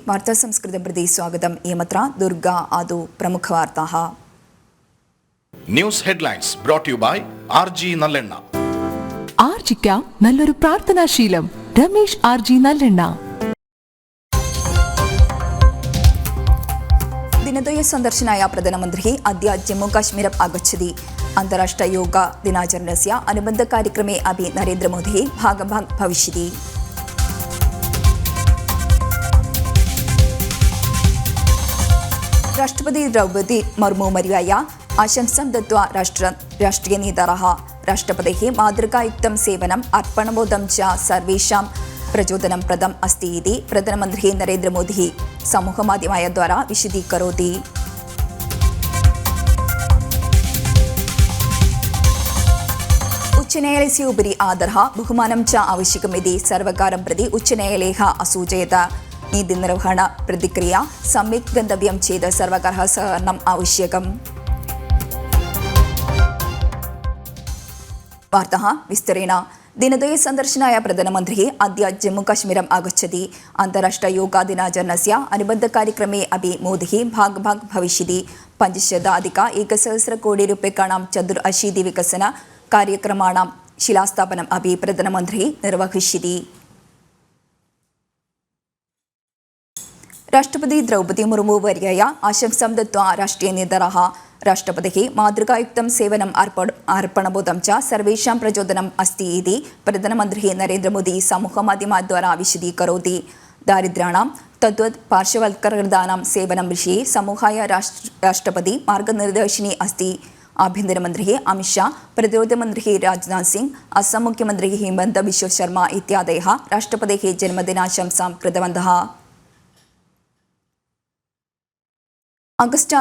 वार्ता संस्कृतं प्रति स्वागतम् एमत्र दुर्गा आदौ प्रमुखवार्ताः news headlines brought to you by RG നല്ലെണ്ണ. ആർജിക്കാം നല്ലൊരു പ്രാർത്ഥനാശീലം. രമേശ് RG നല്ലെണ്ണ. दिनद्वय सन्दर्शनाय प्रधानमन्त्री अद्य जम्मूकाश्मीरम् आगच्छति. अन्ताराष्ट्रीय योग दिनाचरणस्य अनुबन्धकार्यक्रमे अपि नरेन्द्रमोदी भागं भविष्यति. राष्ट्रपति द्रौपदी मुर्मू मर्याय आशंसां दत्त्वा राष्ट्रीयनेतारः राष्ट्रपतेः मातृकायुक्तं सेवनम् अर्पणबोधं च सर्वेषां प्रचोदनं प्रदम् अस्ति इति प्रधानमन्त्री नरेन्द्रमोदी समूहमाध्यमद्वारा विशदीकरोति. उच्चन्यायालयस्य उपरि आदरः बहुमानं च आवश्यकमिति सर्वकारं प्रति उच्चन्यायालयः असूचयत्. नीतिनिर्वहण प्रतिक्रिया सम्यक् गन्तव्यं चेत् सर्वकारः सहकरणम् आवश्यकम्. वार्ताः विस्तरेण. दिनद्वय सन्दर्शनाय प्रधानमन्त्री अद्य जम्मूकाश्मीरम् आगच्छति. अन्ताराष्ट्रीय योग दिनाचरणस्य अनुबन्धकार्यक्रमे अपि मोदी भागं भविष्यति. 500,100 कोटि रूप्यकाणां 84 विकसन कार्यक्रमाणां शिलास्थापनम् अपि प्रधानमन्त्री निर्वहिष्यति. राष्ट्रपति द्रौपदी मुर्मू वर्याय आशंसां दत्त्वा राष्ट्रीयनेतारः राष्ट्रपतेः मातृकायुक्तं सेवनम् अर्पणबोधं च सर्वेषां प्रचोदनम् अस्ति इति प्रधानमन्त्री नरेन्द्रमोदी समूहमाध्यमद्वारा विशदीकरोति. दारिद्र्याणां तद्वत् पार्श्ववत्करकृतानां सेवनं विषये समूहाय राष्ट्रपति मार्गनिर्देशिनी अस्ति. आभ्यन्तरमन्त्री अमित शाह, प्रतिरोधमन्त्री राजनाथ सिंह, अस्सां मुख्यमन्त्री हिमन्त बिश्व शर्मा इत्यादयः राष्ट्रपतेः जन्मदिनाशंसां कृतवन्तः. अगस्टा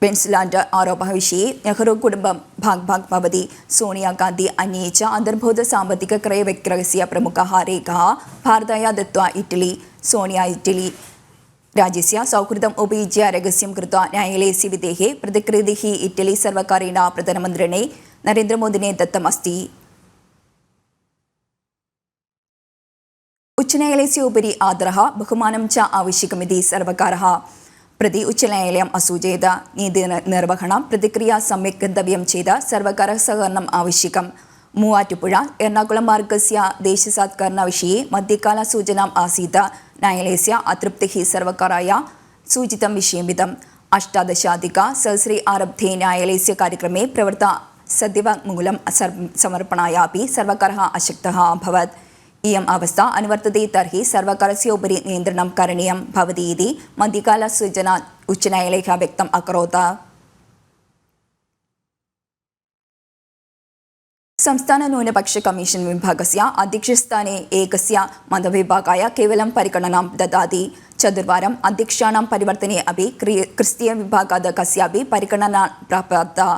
वेस्टलैंड आरोपविषये नेहरू कुटुम्बं भाग् भवति. सोनिया गान्धी अन्ये च अन्तर्भूत साമ്പത്തിക क्रयविक्रयस्य प्रमुखाः रेखाः भारताय दत्त्वा सोनिया इटली राज्यस्य सौहृदम् उपयुज्य रहस्यं कृत्वा न्यायालयस्य विधेः प्रतिकृतिः इटली सर्वकारेण प्रधानमन्त्रिणे नरेन्द्रमोदिने दत्तमस्ति. उच्चन्यायालयस्य उपरि आदरः बहुमानं च आवश्यकमिति सर्वकारः प्रति उच्चन्यायालयम् असूचयत्. नीतिनिर्वहण प्रतिक्रिया सम्यक् गन्तव्यं चेत् सर्वकारः सहकरणम् आवश्यकम्. मूवाറ്റുപുഴ एर्णाकुളം मार्गस्य देशसत्करणविषये मध्यकालसूचनाम् आसीत्. न्यायालयस्य अतृप्तिः सर्वकाराय सूचितं विषयमिदम्. 18,000 आरब्धे न्यायालयस्य कार्यक्रमे प्रवृत्ता सत्यवाङ्मूलं समर्पणाय अपि सर्वकारः अशक्तः अभवत्. इयम् अवस्था अनुवर्तते तर्हि सर्वकारस्य उपरि नियन्त्रणं करणीयं भवति इति मध्यकालसूचना उच्चन्यायालयः व्यक्तम् अकरोत्. संस्थान न्यूनपक्ष कमीशन विभागस्य अध्यक्षस्थाने एकस्य मतविभागाय केवलं परिगणनां ददाति. चतुर्वारम् अध्यक्षाणां परिवर्तने अपि क्रिस्तीय विभागात् कस्यापि परिगणना प्राप्ता.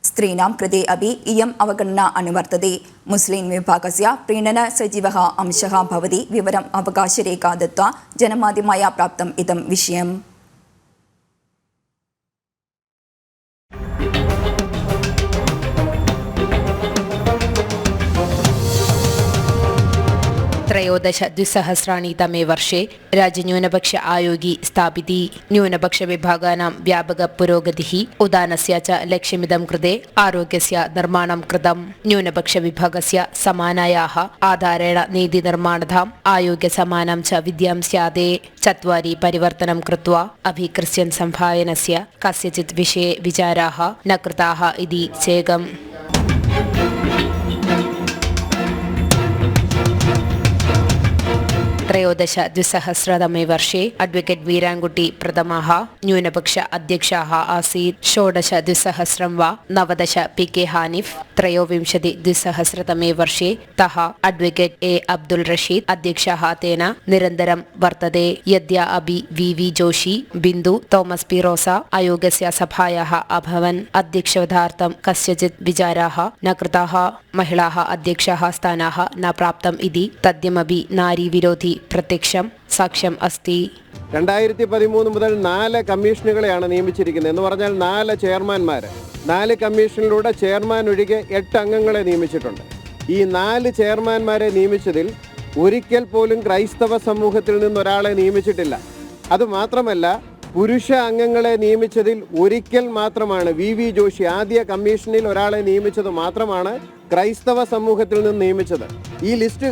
स्त्रीणां कृते अपि इयम् अवगणना अनुवर्तते. मुस्लिं विभागस्य प्रीणनसचिवः अंशः भवति. विवरम् अवकाशरेखा दत्त्वा जनमाध्यमाय प्राप्तम् इदं विषयम्. त्रयोदश-द्विसहस्राणि वर्षे राज्यन्यूनपक्ष आयोगी स्थापिति. न्यूनपक्षविभागानां व्यापकपुरोगतिः उदानस्य च लक्ष्यमिदं कृते आरोग्यस्य निर्माणं कृतम्. न्यूनपक्षविभागस्य समानायाः आधारेण नीतिनिर्माणताम् आयोग्यसमानं च विद्यां स्यादे. 4 परिवर्तनं कृत्वा अपि क्रिश्चियन् सम्भावनस्य कस्यचित् विषये विचाराः न कृताः इति चेकम्. त्रयोदश-द्विसहस्रतमे वर्षे अड्वकेट् वीराङ्गुटी प्रथमः न्यूनपक्ष अध्यक्षः आसीत्. 16-2000 वा 19 PK हानिफ्. 23-2000 वर्षे तः अड्वकेट् A अब्दुल् रशीद् अध्यक्षः तेन निरन्तरं वर्तते. यद्या अपि VV जोशी, बिन्दु थोमस् पिरोसा आयोगस्य सभायाः अभवन्. अध्यक्षपदार्थं कस्यचित् विचाराः न कृताः. महिलाः अध्यक्षः स्थानाः न प्राप्तम् इति तद्यमपि नारीविरोधी പ്രത്യക്ഷം സാക്ഷ്യം അസ്തി. 2013 മുതൽ 4 കമ്മീഷനുകളെയാണ് നിയമിച്ചിരിക്കുന്നത്. എന്ന് പറഞ്ഞാൽ 4 ചെയർമാൻമാർ. 4 കമ്മീഷനിലൂടെ ചെയർമാൻ ഒഴികെ 8 അംഗങ്ങളെ നിയമിച്ചിട്ടുണ്ട്. ഈ 4 ചെയർമാൻമാരെ നിയമിച്ചതിൽ ഒരിക്കൽ പോലും ക്രൈസ്തവ സമൂഹത്തിൽ നിന്ന് ഒരാളെ നിയമിച്ചിട്ടില്ല. അതുമാത്രമല്ല, പുരുഷ അംഗങ്ങളെ നിയമിച്ചതിൽ ഒരിക്കൽ മാത്രമാണ് വി ജോഷി ആദ്യ കമ്മീഷനിൽ ഒരാളെ നിയമിച്ചത് മാത്രമാണ് ക്രൈസ്തവ സമൂഹത്തിൽ നിന്ന് നിയമിച്ചത്. ഈ ലിസ്റ്റ്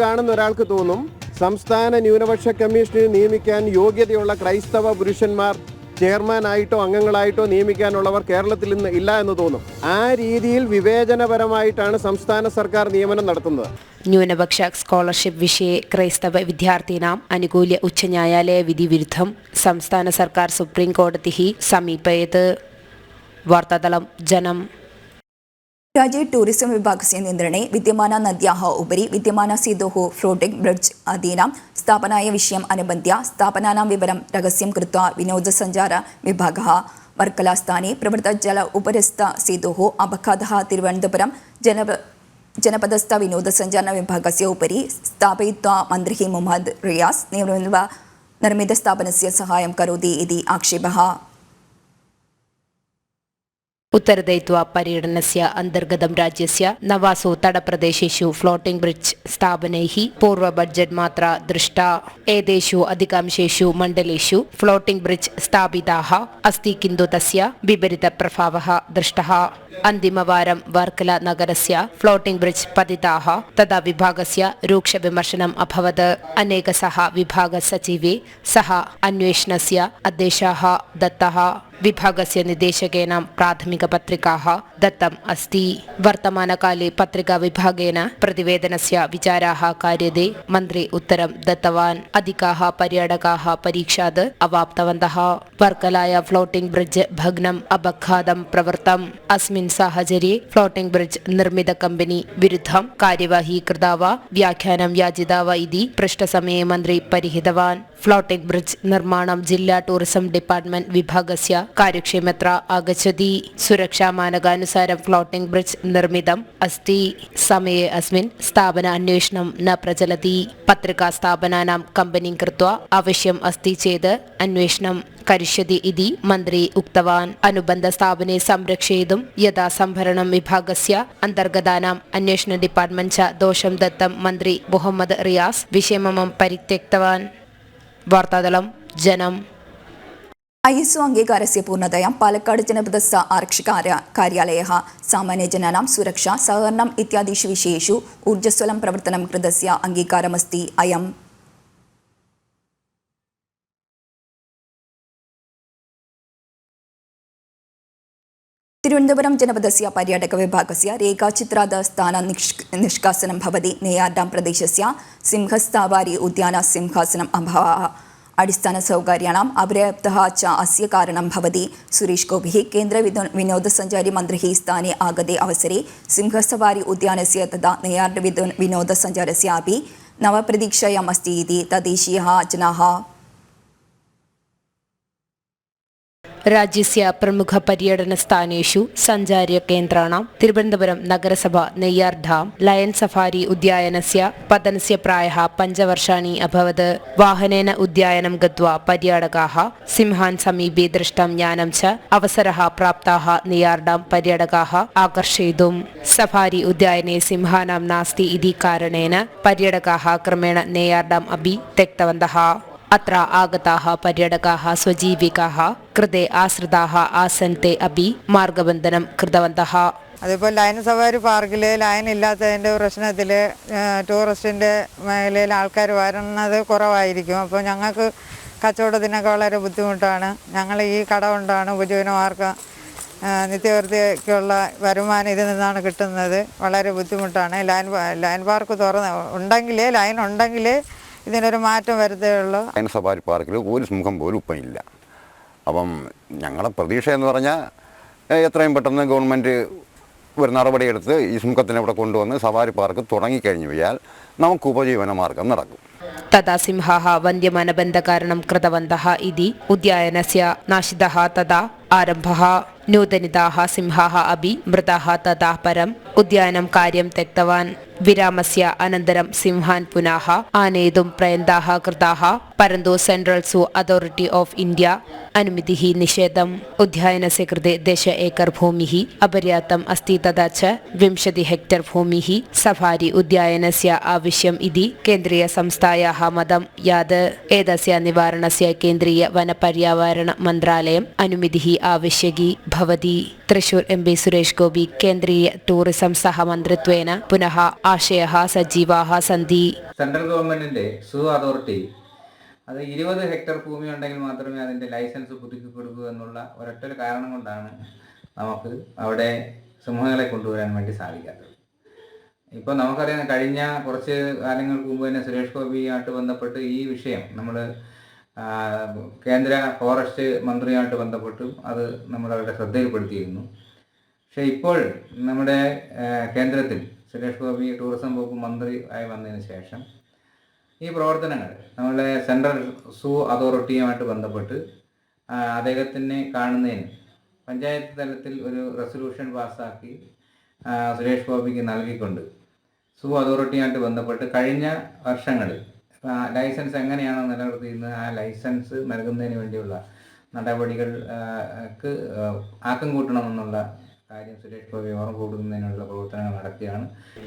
കാണുന്ന ഒരാൾക്ക് തോന്നും സംസ്ഥാന ന്യൂനപക്ഷ കമ്മീഷനിൽ നിയമിക്കാൻ യോഗ്യതയുള്ള ക്രൈസ്തവ പുരുഷന്മാർ ചെയർമാനായിട്ടോ അംഗങ്ങളായിട്ടോ നിയമിക്കാനുള്ളവർ കേരളത്തിൽ നിന്ന് ഇല്ല എന്ന് തോന്നും. ആ രീതിയിൽ വിവേചനപരമായിട്ടാണ് സംസ്ഥാന സർക്കാർ നിയമനം നടത്തുന്നത്. ന്യൂനപക്ഷ സ്കോളർഷിപ്പ് വിഷയെ ക്രൈസ്തവ വിദ്യാർത്ഥിനാം അനുകൂല്യ ഉच्च न्यायालय विधि विरुद्धं സംസ്ഥാന സർക്കാർ സുപ്രീം കോടതിः समीपयत्. वार्तातलं जनम्. राज्ये टूरिज्म विभागस्य नियन्त्रणे विद्यमान नद्याः उपरि विद्यमान सेतोः फ्लोटिंग ब्रिड्ज् आदीनां स्थापनाय विषयम् अनुबन्ध्य स्थापनानां विवरं रहस्यं कृत्वा विनोदसञ्चार विभागः वर्कलास्थाने प्रवृत्तजल उपरिस्थ सेतोः अपघातः तिरुवनन्तपुरं जनपदस्थ विनोदसञ्चार विभागस्य उपरि स्थापयित्वा मन्त्रिः मुहम्मद रियास् निर्मितस्थापनस्य सहायं करोति इति आक्षेपः. उत्तरदायित्व पर्यटनस्य अन्तर्गतं राज्यस्य नवासु तटप्रदेशेषु फ्लोटिंग ब्रिड्ज् स्थापनैः पूर्व बड्जेट् मात्रा दृष्टा. एतेषु अधिकांशेषु मण्डलेषु फ्लोटिंग ब्रिड्ज् स्थापिताः अस्ति, किन्तु तस्य विपरीतप्रभावः दृष्टः. अन्तिमवारं वर्कला नगरस्य फ्लोटिंग ब्रिड्ज् पतिताः तदा विभागस्य रूक्षविमर्शनम् अभवत्. अनेकशः विभागसचिवे सह अन्वेषणस्य आदेशाः दत्तः. विभागस्य निदेशकेन प्राथमिकपत्रिकाः दत्तम् अस्ति. वर्तमानकाले पत्रिकाविभागेन प्रतिवेदनस्य विचाराः कार्यते. मन्त्री उत्तरं दत्तवान्. अधिकाः पर्यटकाः परीक्षात् अवाप्तवन्तः. वर्कलाय फ्लोटिंग ब्रिड्ज् भग्नम् अपघातं प्रवृत्तम्. अस्मिन् साहचर्ये फ्लोटिंग ब्रिड्ज् निर्मित कम्पनी विरुद्धं कार्यवाही कृता वा व्याख्यानं याचिता वा इति पृष्ठसमये मन्त्री परिहितवान्. फ्लोटिंग ब्रिड्ज् निर्माणं जिल्ला टूरिज्म डिपार्ट्मेण्ट् विभागस्य कार्यक्षेत्रत्र आगच्छति. सुरक्षामानकानुसारं फ्लोटिंग ब्रिड्ज् निर्मितम् अस्ति. समये अस्मिन् स्थापन अन्वेषणं न प्रचलति. पत्रिकास्थापनानां कम्पनी कृत्वा अवश्यम् अस्ति चेत् अन्वेषणं करिष्यति इति मन्त्री उक्तवान्. अनुबन्धस्थापने संरक्षयितुं यदा सम्भरणं विभागस्य अन्तर्गतानाम् अन्वेषण डिपार्ट्मेण्ट् च दोषं दत्तं मन्त्री मुहम्मद रियास् विषयमं परित्यक्तवान्. वार्तातलं जनम्. ISO अङ्गीकारस्य पूर्णतया पालक्काड् जनपदस्थ आरक्षककार्यालयः सामान्यजनानां सुरक्षा सहकरणम् इत्यादिषु विषयेषु ऊर्जस्वलं प्रवर्तनं कृतस्य अङ्गीकारमस्ति. अयम् തിരുവനന്തപുരം जनपदस्य पर्यटकविभागस्य रेखाचित्रात् स्थाननिष्कासनं भवति. नेयार्डां प्रदेशस्य सिंहस्थावारी उद्यान सिंहासनम् अभावः अडिस्थानसौकर्याणाम् अपर्याप्तः च अस्य कारणं भवति. सुरेश गोपिः केन्द्रविनोदसञ्चारी मन्त्रिः स्थाने आगते अवसरे सिंहसवारी उद्यानस्य तथा नेयार्ड विनोदसञ्चारस्यापि नवप्रतीक्षायाम् अस्ति इति तद्देशीयाः जनाः. राज्यस्य प्रमुख पर्यटनस्थानेषु सञ्चार्यकेन्द्राणां तिरुवनन्तपुरं नगरसभा नेय्यार्डां लयन् सफारी उद्यानस्य पतनस्य प्रायः 5 वर्षाणि अभवत्. वाहनेन उद्यानं गत्वा पर्यटकाः सिंहान् समीपे द्रष्टुं ज्ञानं च अवसरः प्राप्ताः. नेय्यार्डां पर्यटकाः आकर्षयितुं सफारी उद्याने सिंहानां नास्ति इति कारणेन पर्यटकाः क्रमेण नेय्यार्डाम् अपि त्यक्तवन्तः. अत्र आगताः पर्यटकाः स्वजीविकाः कृते आश्रिताः आसन्. ते अपि मार्गबन्धनं कृतवन्तः. അതിപ്പോൾ ലൈൻ സവാരി പാർക്കിൽ ലൈൻ ഇല്ലാത്തതിൻ്റെ പ്രശ്നത്തിൽ ടൂറിസ്റ്റിൻ്റെ മേഖലയിൽ ആൾക്കാർ വരുന്നത് കുറവായിരിക്കും. അപ്പോൾ ഞങ്ങൾക്ക് കച്ചവടത്തിനൊക്കെ വളരെ ബുദ്ധിമുട്ടാണ്. ഞങ്ങൾ ഈ കട കൊണ്ടാണ് ഉപജീവനമാർഗം നിത്യവൃത്തിക്കുള്ള വരുമാനം ഇതിൽ നിന്നാണ് കിട്ടുന്നത്. വളരെ ബുദ്ധിമുട്ടാണ്. ലൈൻ പാർക്ക് ലൈൻ ഉണ്ടെങ്കിലേ ഇതിനൊരു മാറ്റം വരുത്തുകയുള്ളൂ. ലൈൻ സഫാരി പാർക്കിൽ ഒരു സിംഹം പോലും ഇപ്പം ഇല്ല. അപ്പം ഞങ്ങളുടെ പ്രതീക്ഷ എന്ന് പറഞ്ഞാൽ എത്രയും പെട്ടെന്ന് ഗവൺമെൻറ് ഒരു നടപടിയെടുത്ത് ഈ സിംഹത്തിനെ ഇവിടെ കൊണ്ടുവന്ന് സഫാരി പാർക്ക് തുടങ്ങിക്കഴിഞ്ഞു പോയാൽ നമുക്ക് ഉപജീവന മാർഗം നടക്കും. तदा सिंहाः वन्द्यमानबन्धकारणं कृतवन्तः इति उद्यानस्य नाशितः तदा आरम्भः. नूतनिताः सिंहाः अपि मृताः. ततः परम् उद्यानं कार्यं त्यक्तवान्. विरामस्य अनन्तरं सिंहान् पुनः आनेतुं प्रयत्नाः कृताः, परन्तु central zoo authority of India अनुमतिः निषेधम्. उद्यानस्य कृते 10 एकर् भूमिः अपर्याप्तम् अस्ति. तथा च 20 हेक्टर् भूमिः सफारी उद्यानस्य आविश्यम् इति केन्द्रीयसंस्थायाः मतं यत् एतस्य निवारणस्य केन्द्रीयवनपर्यावरणमन्त्रालयम् अनुमतिः आवश्यकी भवति। तृशूर MP सुरेश गोपी केन्द्रीय ടൂറിസം സഹമന്ത്രിത്വേന പുനഃ ആശയः സജീവാः സന്തി. സെൻട്രൽ ഗവൺമെന്റിന്റെ സൂ അതോറിറ്റി അത് 20 ഹെക്ടർ ഭൂമി ഉണ്ടെങ്കിൽ മാത്രമേ അതിന്റെ ലൈസൻസ് പുതുക്കി കൊടുക്കൂ എന്നുള്ള ഒരൊറ്റ കാരണം കൊണ്ടാണ് നമുക്ക് അവിടെ സിംഹങ്ങളെ കൊണ്ടുവരാൻ വേണ്ടി സാധിക്കാത്തത്. ഇപ്പോൾ നമുക്കറിയാം, കഴിഞ്ഞ കുറച്ച് കാലങ്ങൾക്ക് മുമ്പ് തന്നെ സുരേഷ് ഗോപിയുമായിട്ട് ബന്ധപ്പെട്ട് ഈ വിഷയം നമ്മൾ കേന്ദ്ര ഫോറസ്റ്റ് മന്ത്രിയുമായിട്ട് ബന്ധപ്പെട്ടും അത് നമ്മളവരുടെ ശ്രദ്ധയിൽപ്പെടുത്തിയിരുന്നു. പക്ഷേ ഇപ്പോൾ നമ്മുടെ കേന്ദ്രത്തിൽ സുരേഷ് ഗോപി ടൂറിസം വകുപ്പ് മന്ത്രി ആയി വന്നതിന് ശേഷം ഈ പ്രവർത്തനങ്ങൾ നമ്മളെ സെൻട്രൽ സൂ അതോറിറ്റിയുമായിട്ട് ബന്ധപ്പെട്ട് അദ്ദേഹത്തിനെ കാണുന്നതിന് പഞ്ചായത്ത് തലത്തിൽ ഒരു റെസൊല്യൂഷൻ പാസ്സാക്കി സുരേഷ് ഗോപിക്ക് നൽകിക്കൊണ്ട് സൂ അതോറിറ്റിയുമായിട്ട് ബന്ധപ്പെട്ട് കഴിഞ്ഞ വർഷങ്ങളിൽ ലൈസൻസ് എങ്ങനെയാണോ നിലനിർത്തിയിരുന്നത് ആ ലൈസൻസ് നൽകുന്നതിന് വേണ്ടിയുള്ള നടപടികൾക്ക് ആക്കം കൂട്ടണമെന്നുള്ള കാര്യം സുരേഷ് ഗോപി ഓർമ്മ കൊടുക്കുന്നതിനുള്ള പ്രവർത്തനങ്ങൾ നടക്കുകയാണ്.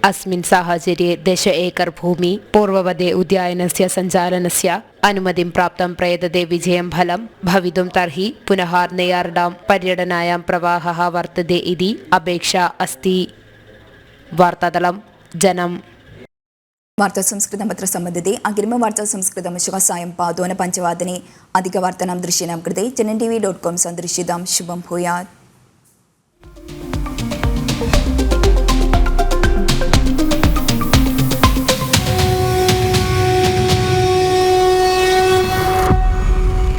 अस्मिन् साहचर्ये 10 एकड़ भूमि पूर्ववदे उद्यानस्य सञ्चालनस्य अनुमतिं प्राप्तं प्रयतते विजयं फलं भवितुं तर्हि पुनः नेयार डाम् पर्यटनायां प्रवाहः वर्तते इति अपेक्षा अस्ति. वार्तातलं जनम्. वार्ता संस्कृतं पत्र सम्बन्धिते अग्रिमवार्ता संस्कृतं श्वः सायं पादोन 5:15 अधिकवार्तानां दृश्यानां कृते जनन्TV.com सन्दर्शितां शुभं भूयात्.